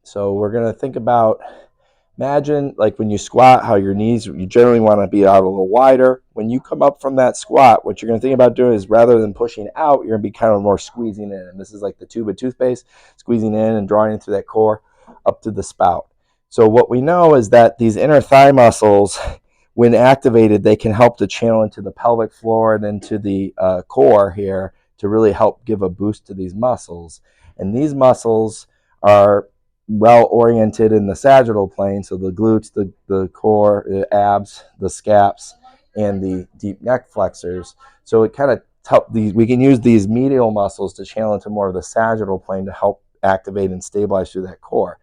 So we're going to think about, imagine like when you squat, how your knees, you generally want to be out a little wider. When you come up from that squat, what you're going to think about doing is rather than pushing out, you're going to be kind of more squeezing in. And this is like the tube of toothpaste, squeezing in and drawing into that core up to the spout. So what we know is that these inner thigh muscles, when activated, they can help to channel into the pelvic floor and into the core here to really help give a boost to these muscles. And these muscles are well oriented in the sagittal plane, so the glutes, the core, the abs, the scaps, and the deep neck flexors. So it kind of we can use these medial muscles to channel into more of the sagittal plane to help activate and stabilize through that core.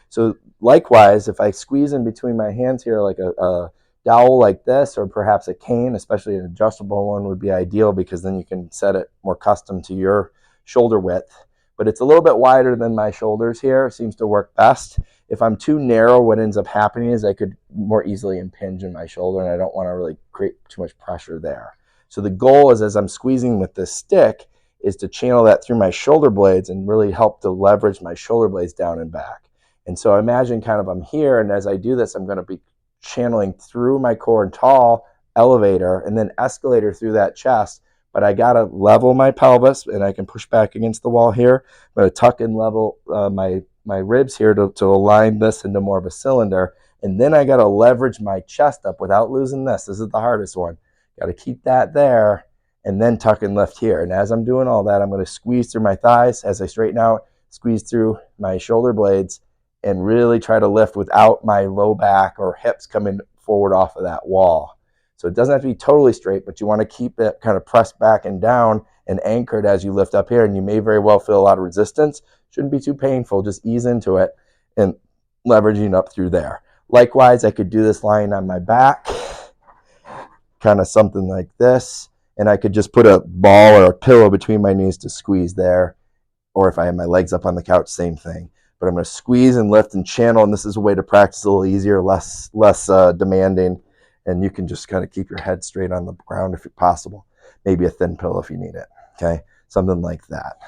So likewise, if I squeeze in between my hands here like a dowel like this, or perhaps a cane, especially an adjustable one would be ideal because then you can set it more custom to your shoulder width. But it's a little bit wider than my shoulders here. It seems to work best. If I'm too narrow, what ends up happening is I could more easily impinge in my shoulder, and I don't want to really create too much pressure there. So the goal is, as I'm squeezing with this stick, is to channel that through my shoulder blades and really help to leverage my shoulder blades down and back. And so imagine kind of I'm here, and as I do this, I'm going to be channeling through my core and tall elevator and then escalator through that chest. But I got to level my pelvis, and I can push back against the wall here. I'm going to tuck and level my ribs here to align this into more of a cylinder. And then I got to leverage my chest up without losing this. This is the hardest one. Got to keep that there and then tuck and lift here. And as I'm doing all that, I'm going to squeeze through my thighs as I straighten out, squeeze through my shoulder blades, and really try to lift without my low back or hips coming forward off of that wall. So it doesn't have to be totally straight, but you want to keep it kind of pressed back and down and anchored as you lift up here. And you may very well feel a lot of resistance. Shouldn't be too painful. Just ease into it and leveraging up through there. Likewise, I could do this lying on my back, kind of something like this. And I could just put a ball or a pillow between my knees to squeeze there. Or if I have my legs up on the couch, same thing. But I'm going to squeeze and lift and channel. And this is a way to practice a little easier, less demanding. And you can just kind of keep your head straight on the ground if possible. Maybe a thin pillow if you need it. Okay, something like that.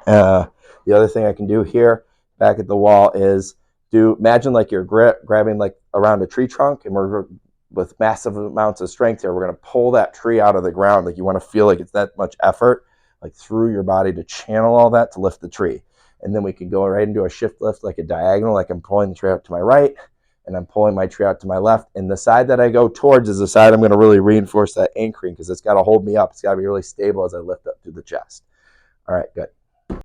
The other thing I can do here, back at the wall, is imagine like you're grabbing like around a tree trunk, and we're with massive amounts of strength here. We're going to pull that tree out of the ground. Like you want to feel like it's that much effort, like through your body to channel all that to lift the tree. And then we can go right into a shift lift, like a diagonal, like I'm pulling the tree out to my right, and I'm pulling my tree out to my left. And the side that I go towards is the side I'm going to really reinforce that anchoring, because it's got to hold me up. It's got to be really stable as I lift up through the chest. All right, good.